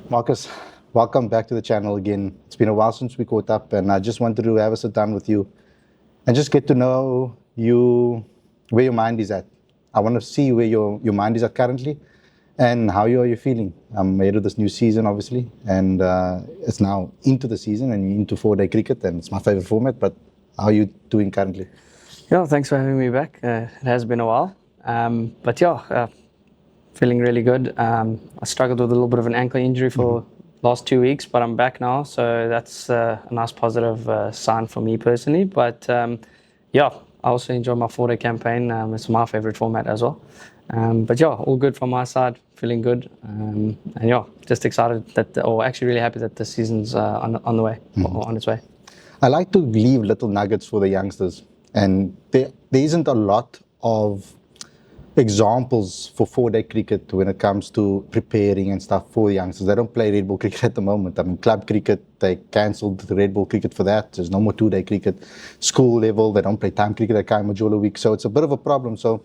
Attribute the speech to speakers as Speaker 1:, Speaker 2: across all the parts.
Speaker 1: Marcus, welcome back to the channel again. It's been a while since we caught up, and I just wanted to have a sit down with you and just get to know you, where your mind is at. I want to see where your mind is at currently and how are you feeling. I'm ahead of this new season, obviously, and it's now into the season and into 4-day cricket, and it's my favorite format, but how are you doing currently?
Speaker 2: Yeah, thanks for having me back. It has been a while, feeling really good. I struggled with a little bit of an ankle injury for last 2 weeks, but I'm back now, so that's a nice positive sign for me personally. But I also enjoy my 4-day campaign. It's my favorite format as well. All good from my side, feeling good. Just excited actually really happy that the season's on the way, or on its way.
Speaker 1: I like to leave little nuggets for the youngsters, and there isn't a lot of examples for 4-day cricket when it comes to preparing and stuff for youngsters. They don't play red ball cricket at the moment. I mean, club cricket, they cancelled the red ball cricket for that. There's no more 2-day cricket. School level, they don't play time cricket at Kaimajolo week, so it's a bit of a problem. So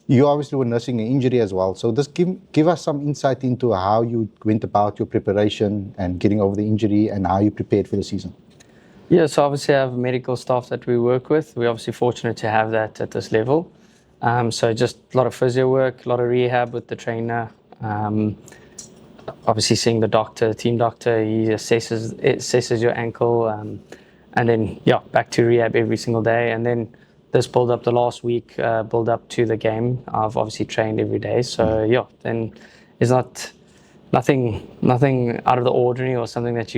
Speaker 1: you obviously were nursing an injury as well. So just give us some insight into how you went about your preparation and getting over the injury and how you prepared for the season.
Speaker 2: Yeah, so obviously I have medical staff that we work with. We're obviously fortunate to have that at this level. So just a lot of physio work, a lot of rehab with the trainer. Obviously seeing the doctor, team doctor, he assesses your ankle, and then back to rehab every single day. And then this build up the last week, build up to the game. I've obviously trained every day. So then it's nothing out of the ordinary or something that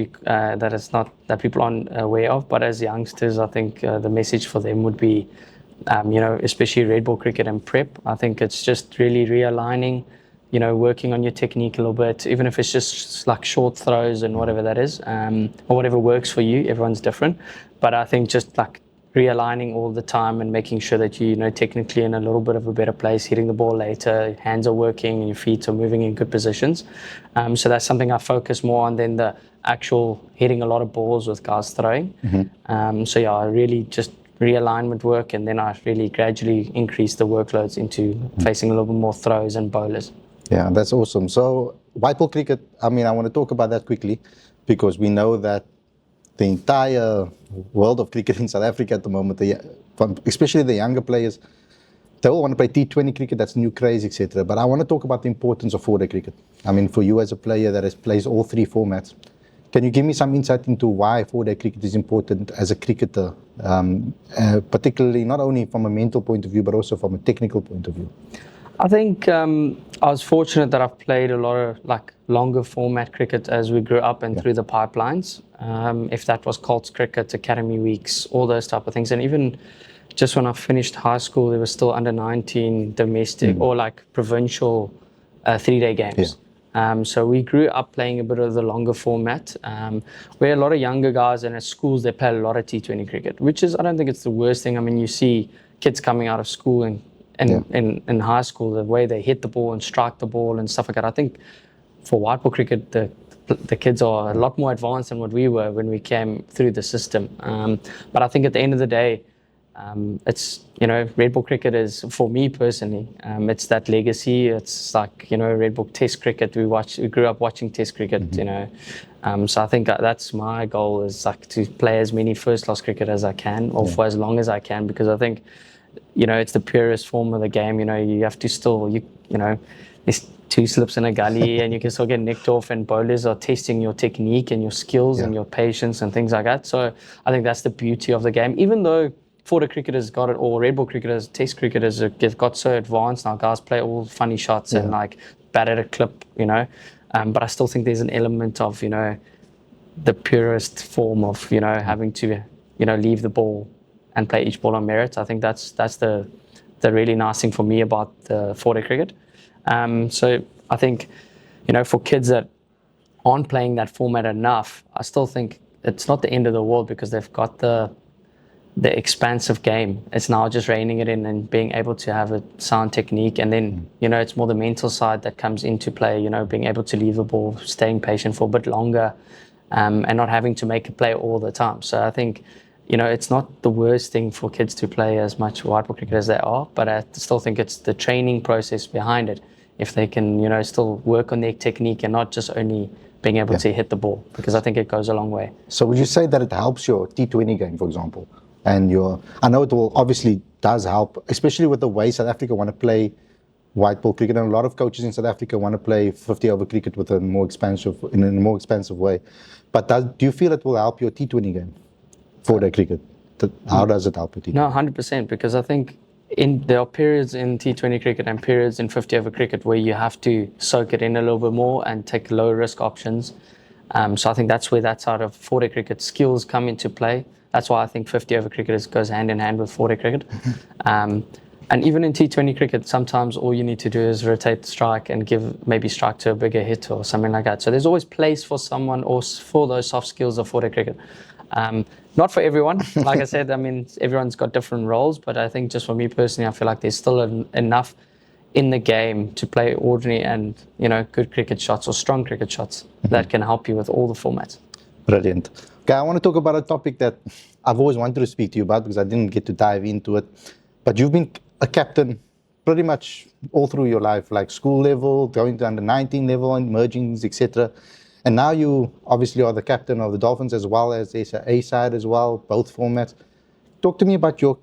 Speaker 2: that people aren't aware of. But as youngsters, I think the message for them would be, especially red ball cricket and prep, I think it's just really realigning, working on your technique a little bit, even if it's just like short throws and whatever that is, or whatever works for you. Everyone's different. But I think just like realigning all the time and making sure that you technically in a little bit of a better place, hitting the ball later, hands are working and your feet are moving in good positions. So that's something I focus more on than the actual hitting a lot of balls with guys throwing. I really just realignment work, and then I really gradually increase the workloads into facing a little bit more throws and bowlers.
Speaker 1: Yeah, that's awesome. So white ball cricket, I want to talk about that quickly, because we know that the entire world of cricket in South Africa at the moment, especially the younger players, they all want to play T20 cricket, that's new craze, etc. But I want to talk about the importance of 4-day cricket. For you as a player that plays all 3 formats, can you give me some insight into why 4-day cricket is important as a cricketer, particularly not only from a mental point of view, but also from a technical point of view?
Speaker 2: I think I was fortunate that I've played a lot of longer format cricket as we grew up and through the pipelines. If that was Colts cricket, academy weeks, all those type of things. And even just when I finished high school, there was still under 19 domestic or provincial 3-day games. So we grew up playing a bit of the longer format, where a lot of younger guys and at schools, they play a lot of T20 cricket, which is, I don't think it's the worst thing. You see kids coming out of school and in high school, the way they hit the ball and strike the ball and stuff like that. I think for white ball cricket, the kids are a lot more advanced than what we were when we came through the system. But I think at the end of the day, it's, red ball cricket is, for me personally, it's that legacy. It's red ball test cricket. We grew up watching test cricket, So I think that's my goal, is to play as many first-class cricket as I can, or for as long as I can, because I think, it's the purest form of the game. You have to still, there's 2 slips in a gully and you can still get nicked off, and bowlers are testing your technique and your skills and your patience and things like that. So I think that's the beauty of the game. Even though 4-day cricket has got it, or red ball cricket has, test cricket has got so advanced now, guys play all funny shots and bat at a clip, but I still think there's an element of, the purest form of, having to, leave the ball and play each ball on merit. I think that's the really nice thing for me about the 4-day cricket. So I think, for kids that aren't playing that format enough, I still think it's not the end of the world, because they've got the expansive game. It's now just reining it in and being able to have a sound technique. And then, it's more the mental side that comes into play, being able to leave the ball, staying patient for a bit longer, and not having to make a play all the time. So I think, it's not the worst thing for kids to play as much white ball cricket as they are, but I still think it's the training process behind it. If they can, still work on their technique and not just only being able to hit the ball, because I think it goes a long way.
Speaker 1: So would you say that it helps your T20 game, for example? And I know it will obviously does help, especially with the way South Africa want to play white ball cricket, and a lot of coaches in South Africa want to play 50-over cricket in a more expansive way. But do you feel it will help your T20 game, 4-day cricket? How does it help your T20?
Speaker 2: No, 100%, because I think there are periods in T20 cricket and periods in 50-over cricket where you have to soak it in a little bit more and take low risk options. So I think that's where that side of 4-day cricket skills come into play. That's why I think 50-over cricket goes hand in hand with 4-day cricket. And even in T20 cricket, sometimes all you need to do is rotate the strike and maybe strike to a bigger hit or something like that. So there's always place for someone or for those soft skills of 4-day cricket. Not for everyone. Like I said, I mean, everyone's got different roles, but I think just for me personally, I feel like there's still enough in the game to play ordinary and, good cricket shots or strong cricket shots that can help you with all the formats.
Speaker 1: Brilliant. Okay, I want to talk about a topic that I've always wanted to speak to you about because I didn't get to dive into it. But you've been a captain pretty much all through your life, like school level, going to under 19 level, and mergings, etc. And now you obviously are the captain of the Dolphins as well as A side as well, both formats. Talk to me about your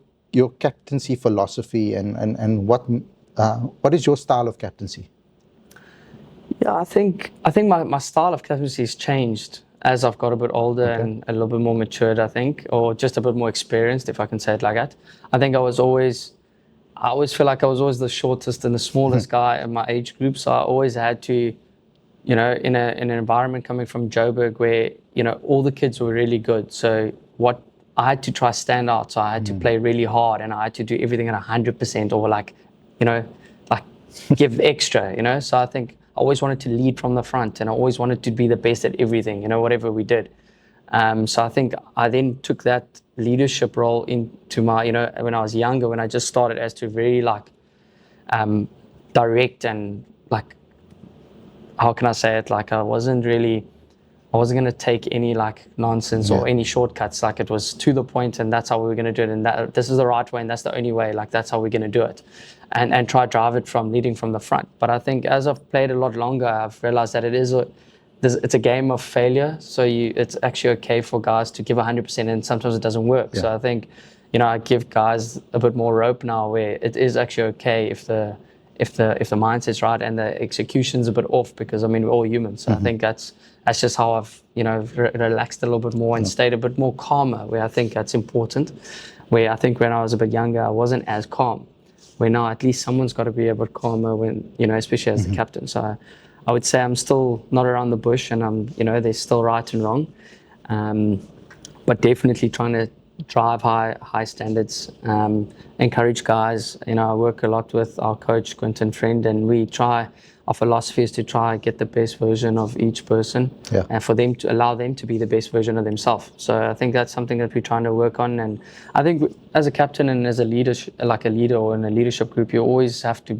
Speaker 1: captaincy philosophy and what is your style of captaincy?
Speaker 2: Yeah, I think my style of captaincy has changed as I've got a bit older and a little bit more matured, I think, or just a bit more experienced, if I can say it like that. I think I always feel like I was always the shortest and the smallest guy in my age group, so I always had to, in an environment coming from Joburg where, all the kids were really good. So I had to try stand out, so I had to play really hard and I had to do everything at 100% or give extra, So I think I always wanted to lead from the front and I always wanted to be the best at everything, whatever we did. So I think I then took that leadership role into my, when I was younger, when I just started, as to very direct and how can I say it? I wasn't going to take any nonsense or any shortcuts. It was to the point and that's how we were going to do it. And this is the right way and that's the only way. That's how we're going to do it. And try to drive it from leading from the front. But I think as I've played a lot longer, I've realized that it's a game of failure. So it's actually okay for guys to give 100% and sometimes it doesn't work. Yeah. So I think, I give guys a bit more rope now where it is actually okay if the mindset's right and the execution's a bit off, because we're all humans. So I think that's just how I've relaxed a little bit more and stayed a bit more calmer, where I think that's important. Where I think when I was a bit younger I wasn't as calm, where now at least someone's got to be a bit calmer when especially as the captain. So I would say I'm still not around the bush and I'm there's still right and wrong, but definitely trying to drive high standards, encourage guys. I work a lot with our coach Quinton Friend, and our philosophy is to try get the best version of each person, and for them to allow them to be the best version of themselves. So I think that's something that we're trying to work on. And I think as a captain and as a leader, like a leader or in a leadership group, you always have to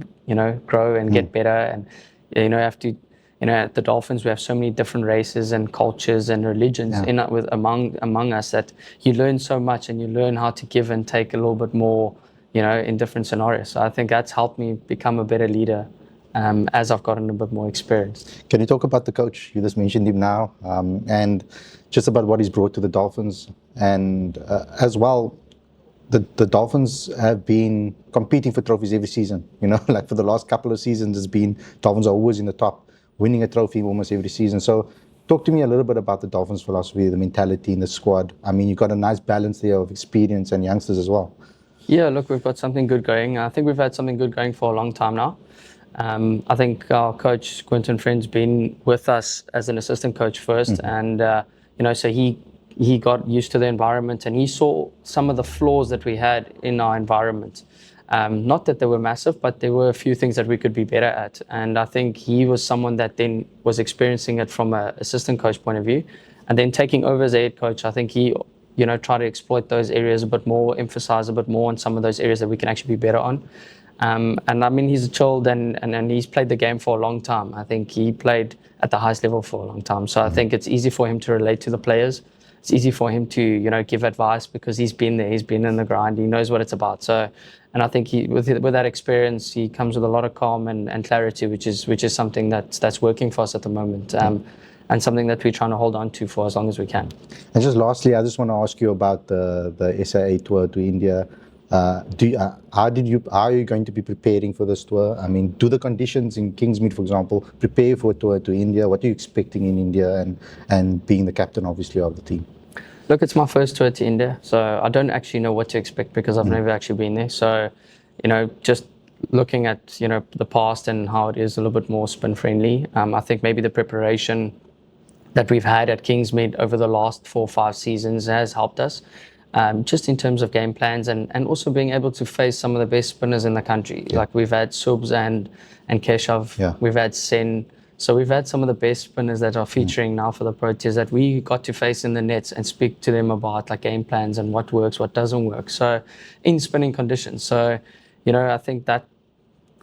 Speaker 2: grow and get better, and have to. At the Dolphins, we have so many different races and cultures and religions among us that you learn so much and you learn how to give and take a little bit more, in different scenarios. So I think that's helped me become a better leader as I've gotten a bit more experience.
Speaker 1: Can you talk about the coach? You just mentioned him now, and just about what he's brought to the Dolphins, and as well, the Dolphins have been competing for trophies every season. For the last couple of seasons, Dolphins are always in the top, winning a trophy almost every season. So talk to me a little bit about the Dolphins' philosophy, the mentality in the squad. You've got a nice balance there of experience and youngsters as well.
Speaker 2: Yeah, look, we've got something good going. I think we've had something good going for a long time now. I think our coach, Quinton Friend's been with us as an assistant coach first. And, so he got used to the environment and he saw some of the flaws that we had in our environment. Not that they were massive, but there were a few things that we could be better at. And I think he was someone that then was experiencing it from an assistant coach point of view. And then taking over as a head coach, I think he, tried to exploit those areas a bit more, emphasize a bit more on some of those areas that we can actually be better on. And he's chilled and he's played the game for a long time. I think he played at the highest level for a long time. So I think it's easy for him to relate to the players. it's easy for him to, you know, give advice because he's been there, he's been in the grind, he knows what it's about. So, and I think with that experience, he comes with a lot of calm and clarity, which is something that's working for us at the moment, and something that we're trying to hold on to for as long as we can.
Speaker 1: And just lastly, I just want to ask you about the SAA tour to India. How are you going to be preparing for this tour? I mean, do the conditions in Kingsmead, for example, prepare for a tour to India? What are you expecting in India, and being the captain, obviously, of the team?
Speaker 2: Look, it's my first tour to India, so I don't actually know what to expect because I've never actually been there. So, you know, just looking at, you know, the past and how it is a little bit more spin friendly. I think maybe the preparation that we've had at Kingsmead over the last 4 or 5 seasons has helped us. Just in terms of game plans and also being able to face some of the best spinners in the country. Yeah. Like we've had Subs and Keshav, we've had Sen. So we've had some of the best spinners that are featuring now for the Proteas that we got to face in the nets and speak to them about like game plans and what works, what doesn't work. So in spinning conditions. So, you know, I think that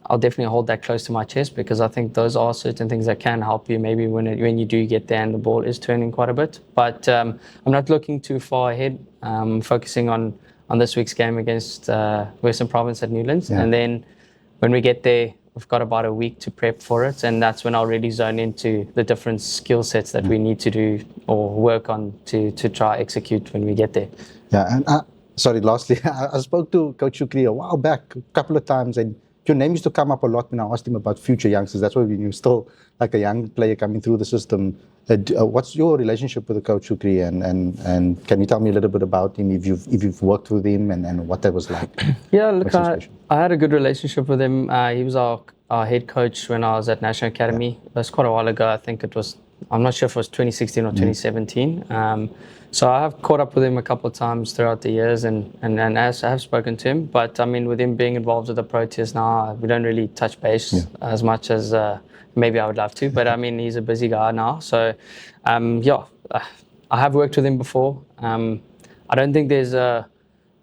Speaker 2: I'll definitely hold that close to my chest because I think those are certain things that can help you maybe when you do get there and the ball is turning quite a bit. But I'm not looking too far ahead. Focusing on this week's game against Western Province at Newlands. Yeah. And then when we get there, we've got about a week to prep for it. And that's when I'll really zone into the different skill sets that we need to do or work on to try execute when we get there.
Speaker 1: Yeah, and sorry, lastly, I spoke to Coach Shukri a while back, a couple of times, and your name used to come up a lot when I asked him about future youngsters. That's why when you're still like a young player coming through the system. What's your relationship with the Coach Shukri, and can you tell me a little bit about him, if you've worked with him and what that was like?
Speaker 2: Yeah, look, I had a good relationship with him. He was our head coach when I was at National Academy. Yeah. That's quite a while ago. I think it was, I'm not sure if it was 2016 or 2017. So I have caught up with him a couple of times throughout the years and as I have spoken to him. But I mean, with him being involved with the Proteas now, we don't really touch base as much as maybe I would love to. But I mean, he's a busy guy now. So I have worked with him before. I don't think there's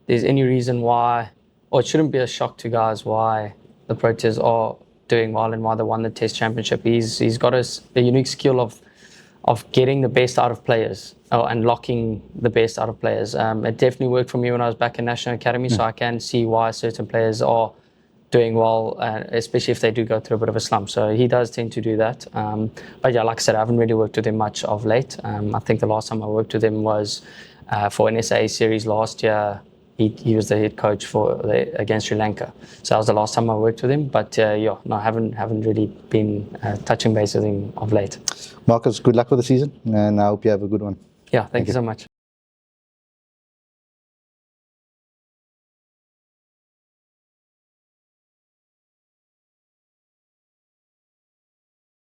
Speaker 2: any reason why, or it shouldn't be a shock to guys why the Proteas are doing well and why they won the Test Championship. He's got a unique skill of getting the best out of players and locking the best out of players. It definitely worked for me when I was back in National Academy, so I can see why certain players are doing well, especially if they do go through a bit of a slump. So he does tend to do that. But yeah, like I said, I haven't really worked with him much of late. I think the last time I worked with him was for an SA series last year. He was the head coach against Sri Lanka. So that was the last time I worked with him. But I haven't really been touching base with him of late.
Speaker 1: Marques, good luck for the season, and I hope you have a good one.
Speaker 2: Yeah, thank you so much.